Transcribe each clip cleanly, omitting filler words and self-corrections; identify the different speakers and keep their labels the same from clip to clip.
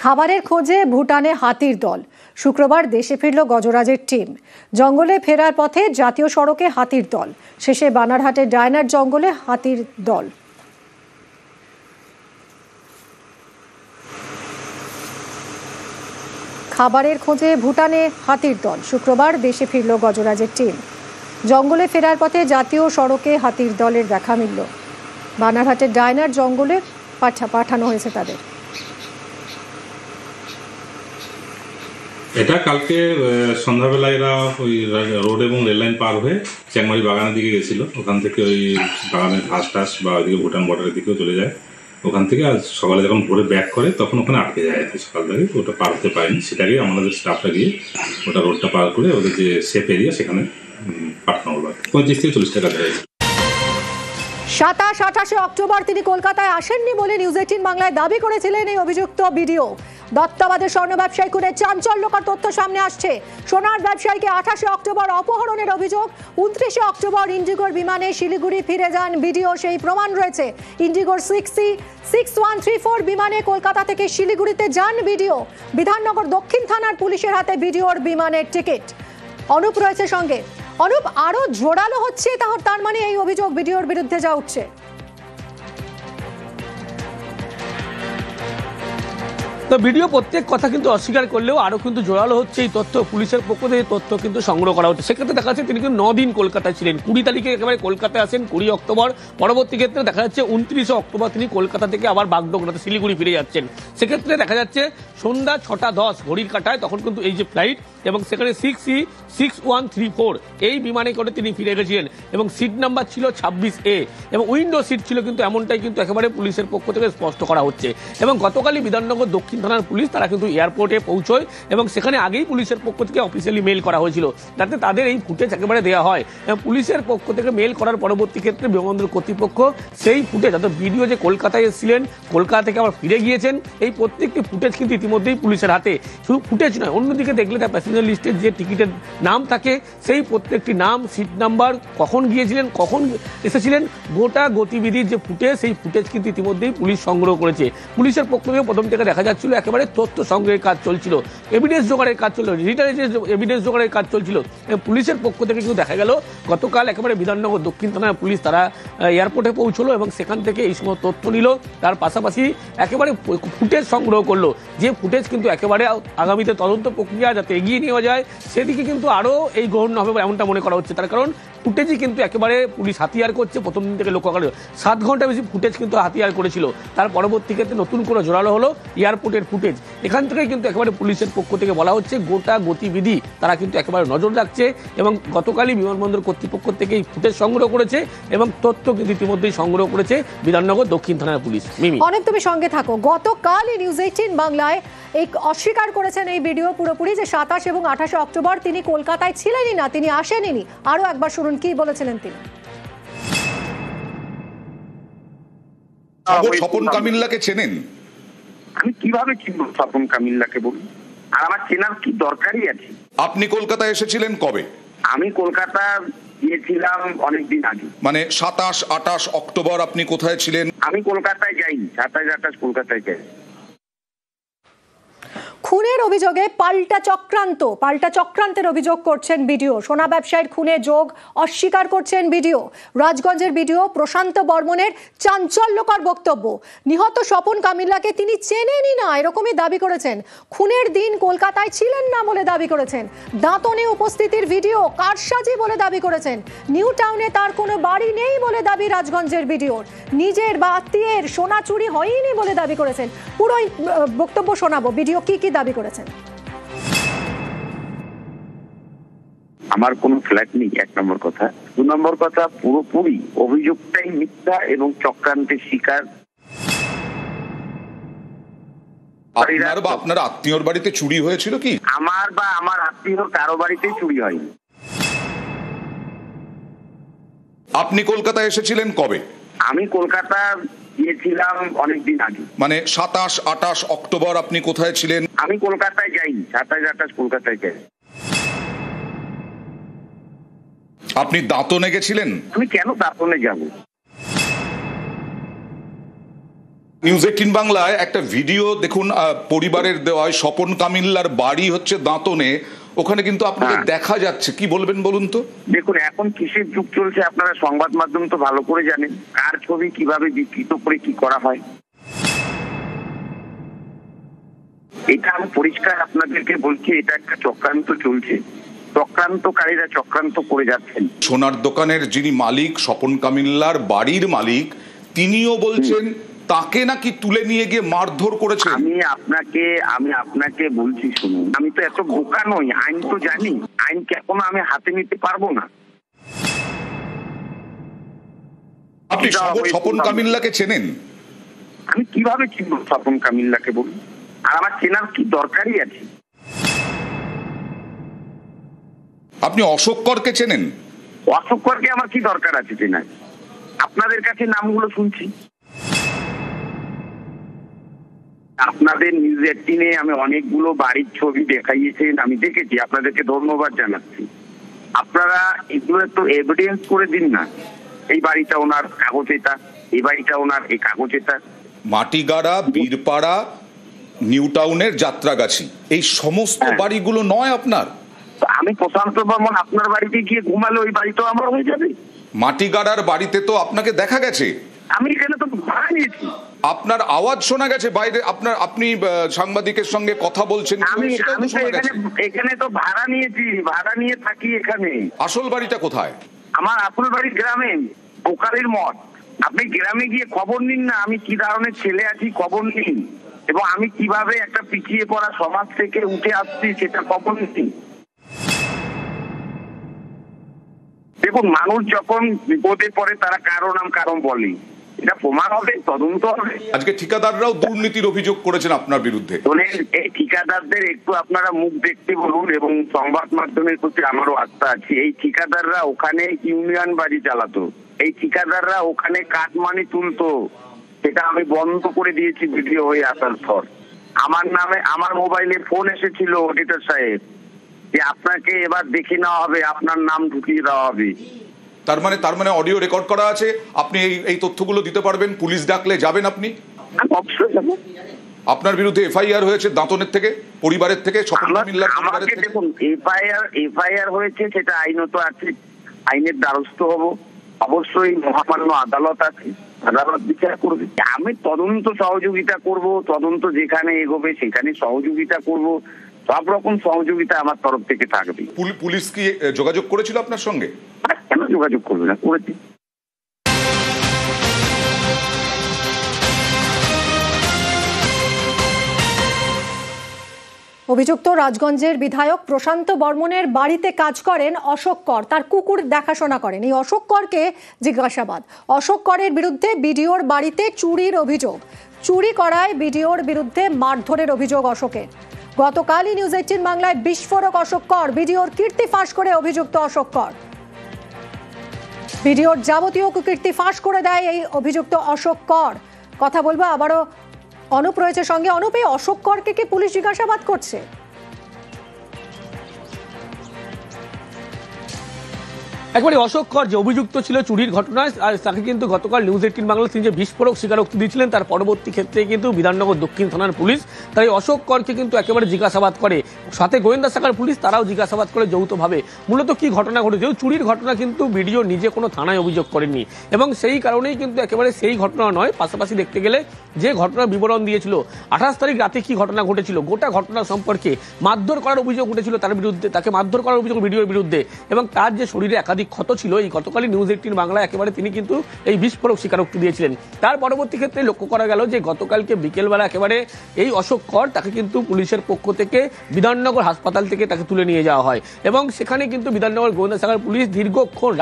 Speaker 1: খাবারের খোঁজে ভুটানে হাতির দল। শুক্রবার দেশে ফিরল গজরাজের টিম। জঙ্গলে ফেরার পথে জাতীয় সড়কে হাতির দল, শেষে বানারহাটের ডায়নার জঙ্গলে হাতির দল। খাবারের খোঁজে ভুটানে হাতির দল। শুক্রবার দেশে ফিরল গজরাজের টিম। জঙ্গলে ফেরার পথে জাতীয় সড়কে হাতির দলের দেখা মিলল। বানারহাটের ডায়নার জঙ্গলে পাঠানো হয়েছে তাদের।
Speaker 2: এটা কালকে সন্ধ্যাবেলা এরা ওই রোড এবং রেললাইন পার হয়ে চ্যাংমারি বাগানের দিকে গেছিল। ওখান থেকে ওই বাগানের ঘাস টাস বা ওইদিকে ভুটান বর্ডারের দিকেও চলে যায়। ওখান থেকে আজ সকালে যখন ভোরে ব্যাক করে তখন ওখানে আটকে যায়। সকাল থেকে ওটা পার হতে পারেনি, সেটাকে আমাদের স্টাফটা গিয়ে ওটা রোডটা পার করে ওদের যে সেফ এরিয়া সেখানে পাঠানো হলো। 35 থেকে 40 টাকা দেয়।
Speaker 1: 27-28 অক্টোবর তিনি কলকাতায় আসেননি বলে নিউজ 18 বাংলায় দাবি করেছিলেন এই অভিযুক্ত বিডিও। দত্তাবাদের স্বর্ণ ব্যবসায়ী খুনের চাঞ্চল্যকর তথ্য সামনে আসছে। সোনার ব্যবসায়ীকে 28 অক্টোবর অপহরণের অভিযোগ। 29 অক্টোবর ইন্ডিগোর বিমানে শিলিগুড়ি ফিরে যান বিডিও, সেই প্রমাণ রয়েছে। ইন্ডিগোর 6134 বিমানে কলকাতা থেকে শিলিগুড়িতে যান বিডিও। বিধাননগর দক্ষিণ থানার পুলিশের হাতে বিডিওর বিমানের টিকিট। অনুপ রয়েছে সঙ্গে। অনুপ, আরো জোরালো হচ্ছে তার মানে এই অভিযোগ বিডিওর বিরুদ্ধে যা উঠছে।
Speaker 3: তো ভিডিও প্রত্যেক কথা কিন্তু অস্বীকার করলেও আরও কিন্তু জোরালো হচ্ছে এই তথ্য। পুলিশের পক্ষ থেকে তথ্য কিন্তু সংগ্রহ করা হচ্ছে। সেক্ষেত্রে দেখা যাচ্ছে তিনি কিন্তু 9 দিন কলকাতায় ছিলেন। 20 তারিখে একেবারে কলকাতায় আসেন 20 অক্টোবর। পরবর্তী ক্ষেত্রে দেখা যাচ্ছে 29 অক্টোবর তিনি কলকাতা থেকে আবার বাগডোগরাতে শিলিগুড়ি ফিরে যাচ্ছেন। সেক্ষেত্রে দেখা যাচ্ছে সন্ধ্যা 6:10 ঘড়ির কাঁটায় তখন কিন্তু এই যে ফ্লাইট এবং সেখানে 6134 এই বিমানে করে তিনি ফিরে গেছিলেন এবং সিট নাম্বার ছিল 26A এবং উইন্ডো সিট ছিল, কিন্তু এমনটাই কিন্তু একেবারে পুলিশের পক্ষ থেকে স্পষ্ট করা হচ্ছে। এবং গতকালই বিধাননগর দক্ষিণ থানার পুলিশ তারা কিন্তু এয়ারপোর্টে পৌঁছয় এবং সেখানে আগেই পুলিশের পক্ষ থেকে অফিসিয়ালি মেল করা হয়েছিল যাতে তাদের এই ফুটেজ একেবারে দেওয়া হয়। পুলিশের পক্ষ থেকে মেল করার পরবর্তী ক্ষেত্রে বিমানবন্দর কর্তৃপক্ষ সেই ফুটেজ, অর্থাৎ ভিডিও যে কলকাতায় এসেছিলেন, কলকাতা থেকে আবার ফিরে গিয়েছেন, এই প্রত্যেকটি ফুটেজ কিন্তু ইতিমধ্যেই পুলিশের হাতে। শুধু ফুটেজ নয়, অন্যদিকে দেখলে তার প্যাসেঞ্জার লিস্টের যে টিকিটের নাম থাকে সেই প্রত্যেকটি নাম, সিট নাম্বার, কখন গিয়েছিলেন, কখন এসেছিলেন, গোটা গতিবিধির যে ফুটেজ, সেই ফুটেজ কিন্তু ইতিমধ্যেই পুলিশ সংগ্রহ করেছে। পুলিশের পক্ষ থেকে প্রথম থেকে দেখা যাচ্ছিল একেবারে তথ্য সংগ্রহের কাজ চলছিল, এভিডেন্স জোগাড়ের কাজ চলছিল, ডিজিটাল এভিডেন্স জোগাড়ের কাজ চলছিল। পুলিশের পক্ষ থেকে কিন্তু দেখা গেল গতকাল একেবারে বিধাননগর দক্ষিণ থানার পুলিশ তারা এয়ারপোর্টে পৌঁছলো এবং সেখান থেকে এই সময় তথ্য নিল। তার পাশাপাশি একেবারে ফুটেজ সংগ্রহ করলো, যে ফুটেজ কিন্তু একেবারে আগামীতে তদন্ত প্রক্রিয়া যাতে এগিয়ে নেওয়া যায় সেদিকে কিন্তু আরও এই গ্রহণ হবে এমনটা মনে করা হচ্ছে। তার কারণ ফুটেজই কিন্তু একেবারে পুলিশ হাতিয়ার করছে। প্রথম দিন থেকে লক্ষ্য করে 7 ঘন্টা বেশি ফুটেজ কিন্তু হাতিয়ার করেছিল। তার পরবর্তী ক্ষেত্রে নতুন করে জোরালো হলো এয়ারপোর্টের ফুটেজ। এখান থেকেই কিন্তু একেবারে পুলিশের পক্ষ থেকে বলা হচ্ছে গোটা গতিবিধি তারা কিন্তু একেবারে নজর রাখছে এবং গতকালই বিমানবন্দর কর্তৃপক্ষ থেকে এই ফুটেজ সংগ্রহ করেছে এবং তথ্য কিন্তু ইতিমধ্যেই সংগ্রহ করেছে বিধাননগর দক্ষিণ থানার পুলিশ। মিমি,
Speaker 1: অনেক তুমি সঙ্গে থাকো। গতকালই নিউজ 18 বাংলায় এই অস্বীকার করেছেন এই ভিডিও পুরোপুরি যে 27 এবং 28 অক্টোবর তিনি কলকাতায় ছিলেনই না, তিনি আসেননি। আরো একবার শুনুন কি বলেছিলেন তিনি।
Speaker 4: স্বপন কামিল্লাকে চেনেন?
Speaker 5: আমি কিভাবে চিনব স্বপন কামিল্লাকে বলুন? আর আমার চেনার কি দরকারই আছে? আপনি
Speaker 4: কলকাতায় এসেছিলেন কবে?
Speaker 5: আমি কলকাতা গিয়েছিলাম অনেকদিন আগে।
Speaker 4: মানে 27-28 অক্টোবর আপনি কোথায় ছিলেন?
Speaker 5: আমি কলকাতায় যাইনি, 27-28 কলকাতায় যাই।
Speaker 1: খুনের অভিযোগে পাল্টা চক্রান্তের অভিযোগ করছেন বিডিও। সোনা ব্যবসায়ীর খুনে যোগ অস্বীকার করছেন বিডিও। রাজগঞ্জের বিডিও প্রশান্ত বর্মনের চাঞ্চল্যকর বক্তব্য। নিহত স্বপন কামিল্লাকে তিনি চেনেনই না এরকমই দাবি করেছেন। খুনের দিন কলকাতায় ছিলেন না বলে দাবি করেছেন। দাঁতনে উপস্থিতির ভিডিও কারসাজি বলে দাবি করেছেন। নিউ টাউনে তার কোনো বাড়ি নেই বলে দাবি রাজগঞ্জের বিডিওর। নিজের বা আত্মীয়ের সোনা চুরি হয়নি বলে দাবি করেছেন। পুরো বক্তব্য শোনাবো বিডিও কি দাবি করেছেন।
Speaker 5: আমার কোনো ফ্ল্যাট নেই, 1 নম্বর কথা। 2 নম্বর কথা, পুরোপুরি অভিযোগটাই মিথ্যা এবং চক্রান্তের শিকার।
Speaker 4: আপনার আত্মীয়র বাড়িতে চুরি হয়েছিল কি?
Speaker 5: আমার বা আমার আত্মীয়র কারো বাড়িতেই চুরি হয়নি।
Speaker 4: আপনি কলকাতায় এসেছিলেন কবে?
Speaker 5: আমি কলকাতা গিয়েছিলাম অনেকদিন আগে।
Speaker 4: মানে 27-28 অক্টোবর আপনি কোথায় ছিলেন?
Speaker 5: আমি কলকাতায় যাইনি, 27-28 কলকাতায় যাই।
Speaker 4: আপনি দাঁতনে গেছিলেন?
Speaker 5: আমি কেন দাঁতনে যাব?
Speaker 4: নিউজ 18 বাংলায় একটা ভিডিও দেখুন, পরিবারের দেওয়ায় স্বপন কামিল্লার বাড়ি হচ্ছে দাঁতনে, ওখানে কিন্তু আপনাকে দেখা যাচ্ছে, কি বলবেন বলুন তো?
Speaker 5: দেখুন, এখন কিসের যুগ চলছে আপনারা সংবাদ মাধ্যম তো ভালো করে জানেন, কার ছবি কিভাবে বিকৃত করে কি করা হয়। এটা আমি পরিষ্কার আপনাদেরকে বলছি, এটা একটা চক্রান্ত চলছে, চক্রান্তকারীরা চক্রান্ত করে যাচ্ছেন।
Speaker 4: সোনার দোকানের যিনি মালিক, স্বপন কামিল্লার বাড়ির মালিক, তিনিও বলছেন তাকে নাকি তুলে নিয়ে গিয়ে মারধর করেছেন।
Speaker 5: আমি আপনাকে বলছি, শুনুন, আমি তো এত বোকা নই, আইন তো জানি, আইনকে এখনো আমি হাতে নিতে পারবো না।
Speaker 4: আপনি স্বপন কামিল্লাকে চেনেন?
Speaker 5: আমি কিভাবে চিনব স্বপন কামিল্লাকে বলুন? আর আমার চেনার কি দরকারই আছে?
Speaker 4: আপনি অশোক করকে চেনেন?
Speaker 5: অশোক করকে আমার কি দরকার আছে চেনার? আপনাদের কাছে নামগুলো শুনছি, আপনাদের নিউজ 18-এ আমি অনেকগুলো বাড়ির ছবি দেখাইয়েছেন, আমি দেখেছি, আপনাদেরকে ধন্যবাদ জানাচ্ছি। আপনারা এগুলো একটু এভিডেন্স করে দিন না, এই বাড়িটা ওনার, কাগজ এটা, এই বাড়িটা ওনার, এই কাগজ এটা।
Speaker 4: মাটিগাড়া, বীরপাড়া, নিউ টাউনের যাত্রাগাছি, এই সমস্ত বাড়িগুলো নয় আপনার?
Speaker 5: আমি প্রশান্ত বর্মন আপনার বাড়িতে গিয়ে ঘুমালে ওই বাড়িটাও আমার হয়ে যাবে?
Speaker 4: মাটিগাড়ার বাড়িতে তো আপনাকে দেখা গেছে।
Speaker 5: আমি এখানে তো ভাড়া নিয়েছি।
Speaker 4: আপনার আওয়াজ শোনা গেছে বাইরে, আপনি সাংবাদিকের সঙ্গে কথা বলছেন,
Speaker 5: আমি এখানে তো ভাড়া নিয়েছি, ভাড়া নিয়ে থাকি এখানে।
Speaker 4: আসল বাড়িটা কোথায়?
Speaker 5: আমার আসল বাড়ি গ্রামে, বোকালির মঠ। আপনি গ্রামে গিয়ে খবর নিন না, আমি কি ধরনের ছেলে আছি খবর নিন, এবং আমি কিভাবে একটা পিছিয়ে পড়া সমাজ থেকে উঠে আসছি সেটা খবর নিন। দেখুন, মানুষ যখন বিপদে পড়ে তারা কারো নাম কারণ বলে, এটা প্রমাণ হবে, তদন্ত হবে।
Speaker 4: আজকে ঠিকাদাররাও দুর্নীতির অভিযোগ করেছেন আপনার বিরুদ্ধে।
Speaker 5: এই ঠিকাদারদের একটু আপনারা মুখ দেখতে বলুন, এবং সংবাদ মাধ্যমের প্রতি আমারও আস্থা আছে। এই ঠিকাদাররা ওখানে ইউনিয়ন বাড়ি চালাতো, এই ঠিকাদাররা ওখানে কাটমানি তুলতো, সেটা আমি বন্ধ করে দিয়েছি ভিডিও হয়ে আসার পর। আমার নামে আমার মোবাইলে ফোন এসেছিল অডিটর সাহেব যে আপনাকে এবার দেখে নেওয়া হবে, আপনার নাম ঢুকিয়ে দেওয়া হবে।
Speaker 4: তার মানে অডিও রেকর্ড করা আছে, আপনি এই তথ্যগুলো দিতে পারবেন? পুলিশ ডাকলে যাবেন আপনি?
Speaker 5: অবশ্যই যাবো।
Speaker 4: আপনার বিরুদ্ধে এফআইআর হয়েছে দাঁতনের থেকে, পরিবারের থেকে, স্বপন কামিল্লার পরিবারের থেকে?
Speaker 5: দেখুন, এফআইআর হয়েছে, সেটা আইনত আছে, আইনের দ্বারস্থ হব। অবশ্যই মহামান্য আদালত আছে, আদালত বিচার করবে। আমি তদন্ত সহযোগিতা করব, তদন্ত যেখানে এগোবে সেখানে সহযোগিতা করব, সব রকম সহযোগিতা আমার তরফ থেকে থাকবে।
Speaker 4: পুলিশ কি যোগাযোগ করেছিল আপনার সঙ্গে?
Speaker 5: কেন যোগাযোগ করবে না, করেছি।
Speaker 1: অভিযুক্ত রাজগঞ্জের বিধায়ক প্রশান্ত বর্মনের বাড়িতে কাজ করেন অশোক কর, তার কুকুর দেখাশোনা করেন। এই অশোক করকে জিজ্ঞাসাবাদ। অশোক করের বিরুদ্ধে বিডিওর বাড়িতে চুরির অভিযোগ, চুরি করায় বিডিওর বিরুদ্ধে মারধরের অভিযোগ অশোকের। গতকালই নিউজ 18 বাংলায় বিস্ফোরক অশোক কর, বিডিওর কীর্তি ফাঁস করে অভিযুক্ত অশোক কর। বিডিওর যাবতীয় কুকীর্তি ফাঁস করে দেয় এই অভিযুক্ত অশোক কর। কথা বলবো আবারও অনুপ রয়েছে সঙ্গে। অনুপ, এই অশোক করকে কি পুলিশ জিজ্ঞাসাবাদ করছে?
Speaker 3: একবারে অশোক কর যে অভিযুক্ত ছিল চুরির ঘটনায়, আর তাকে কিন্তু গতকাল নিউজ 18 বাংলা তিনি যে বিস্ফোরক স্বীকারোক্তি দিয়েছিলেন, তার পরবর্তী ক্ষেত্রে কিন্তু বিধাননগর দক্ষিণ থানার পুলিশ তাই অশোক করকে কিন্তু একেবারে জিজ্ঞাসাবাদ করে, সাথে গোয়েন্দা শাখার পুলিশ তারাও জিজ্ঞাসাবাদ করে যৌথভাবে। মূলত কি ঘটনা ঘটেছে? চুরির ঘটনা কিন্তু ভিডিও নিজে কোনো থানায় অভিযোগ করেননি, এবং সেই কারণেই কিন্তু একেবারে সেই ঘটনা নয়, পাশাপাশি দেখতে গেলে যে ঘটনার বিবরণ দিয়েছিল 28 তারিখ রাতে কি ঘটনা ঘটেছিল, গোটা ঘটনা সম্পর্কে মারধর করার অভিযোগ উঠেছিল তার বিরুদ্ধে, তাকে মারধর করার অভিযোগ ভিডিওর বিরুদ্ধে, এবং তার যে শরীরে একাধিক ক্ষত ছিল। এই গতকালই নিউজ 18 বাংলায় একেবারে তিনি কিন্তু এই বিস্ফোরক স্বীকারোক্তি দিয়েছিলেন। তার পরবর্তী ক্ষেত্রে লক্ষ্য করা গেল যে গতকালকে বিকেলবেলা একেবারে এই অশোক কর তাকে কিন্তু পুলিশের পক্ষ থেকে বিধাননগর হাসপাতাল থেকে তাকে তুলে নিয়ে যাওয়া হয়, এবং সেখানে কিন্তু বিধাননগর গোয়েন্দা শাখার পুলিশ দীর্ঘক্ষণ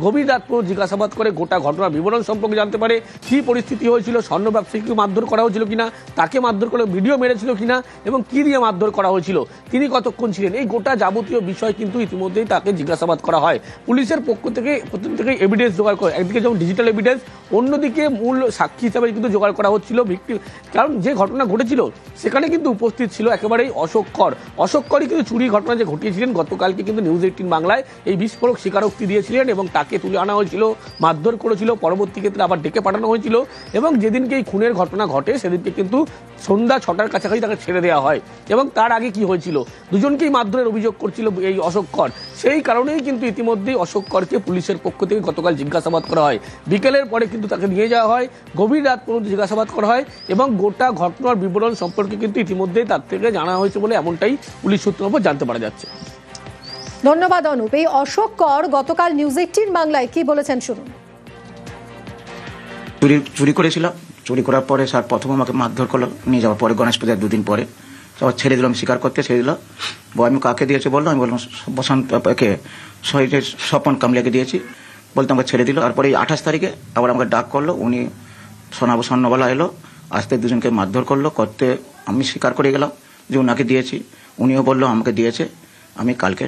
Speaker 3: গভীর রাত পুরো জিজ্ঞাসাবাদ করে গোটা ঘটনার বিবরণ সম্পর্কে জানতে পারে। কি পরিস্থিতি হয়েছিল, স্বর্ণ ব্যবসায়ীকে মারধর করা হয়েছিল কিনা, তাকে মারধর করে ভিডিও মেরেছিল কিনা, এবং কি দিয়ে মারধর করা হয়েছিল, তিনি কতক্ষণ ছিলেন, এই গোটা যাবতীয় বিষয় কিন্তু ইতিমধ্যেই তাকে জিজ্ঞাসাবাদ করা হয়। পুলিশের পক্ষ থেকে প্রথম থেকে এভিডেন্স জোগাড় করে, একদিকে যেমন ডিজিটাল এভিডেন্স, অন্যদিকে মূল সাক্ষী হিসাবে কিন্তু জোগাড় করা হচ্ছিল ভিক্টিম। কারণ যে ঘটনা ঘটেছিল সেখানে কিন্তু উপস্থিত ছিল একেবারেই অশোক কর। অশোক করই কিন্তু চুরি ঘটনা যে ঘটিয়েছিলেন, গতকালকে কিন্তু নিউজ 18 বাংলায় এই বিস্ফোরক স্বীকারোক্তি দিয়েছিলেন এবং তাকে তুলে আনা হয়েছিল, মারধর করেছিল, পরবর্তী ক্ষেত্রে আবার ডেকে পাঠানো হয়েছিল এবং যেদিনকে এই খুনের ঘটনা ঘটে সেদিনকে কিন্তু সন্ধ্যা 6টার কাছাকাছি তাকে ছেড়ে দেওয়া হয়। এবং তার আগে কি হয়েছিল, দুজনকেই মারধরের অভিযোগ করছিল এই অশোক কর। সেই কারণেই কিন্তু ইতিমধ্যেই অশোক করকে পুলিশের পক্ষ থেকে গতকাল জিজ্ঞাসাবাদ করা হয়। বিকেলের পরে কিন্তু তাকে নিয়ে যাওয়া হয়, গভীর রাত পর্যন্ত জিজ্ঞাসাবাদ করা হয় এবং গোটা ঘটনার বিবরণ সম্পর্কে কিন্তু ইতিমধ্যেই তার থেকে জানা হয়েছে বলে এমনটাই পুলিশ সূত্রের উপর জানতে পারা যাচ্ছে।
Speaker 1: ধন্যবাদ অনুপ। এই অশোক কর গতকাল নিউজ 18 বাংলায় কি বলেছেন শুনুন।
Speaker 6: চুরি করেছিল, চুরি করার পরে স্যার প্রথম আমাকে মারধর করলো, নিয়ে যাওয়ার পরে গণেশ পূজার 2 দিন পরে আবার ছেড়ে দিলাম, স্বীকার করতে ছেড়ে দিল। আমি কাকে দিয়েছে বললো, আমি বললাম বসন্তকে স্বপন কামলিয়াকে দিয়েছি, বলতে আমাকে ছেড়ে দিল। তারপরে এই 28 তারিখে আবার আমাকে ডাক করলো, উনি স্বর্ণবালা এলো, আসতে দুজনকে মারধর করলো, করতে আমি স্বীকার করে গেলাম যে ওনাকে দিয়েছি, উনিও বললো আমাকে দিয়েছে, আমি কালকে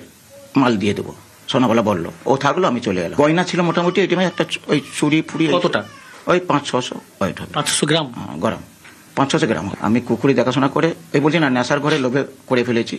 Speaker 6: মাল দিয়ে দেবো, সোনাবালা বললো। ও থাকলো, আমি চলে এলাম। গয়না ছিল মোটামুটি এই টাইমে একটা ওই চুরি ফুরি
Speaker 7: কতটা?
Speaker 6: ওই 500-600 ওয়েট হবে,
Speaker 7: 500 গ্রাম
Speaker 6: গ্রাম 500 গ্রাম। আমি কুকুরি দেখাশোনা করে এই বলছি না, নেশার ঘরে লোভে করে ফেলেছি।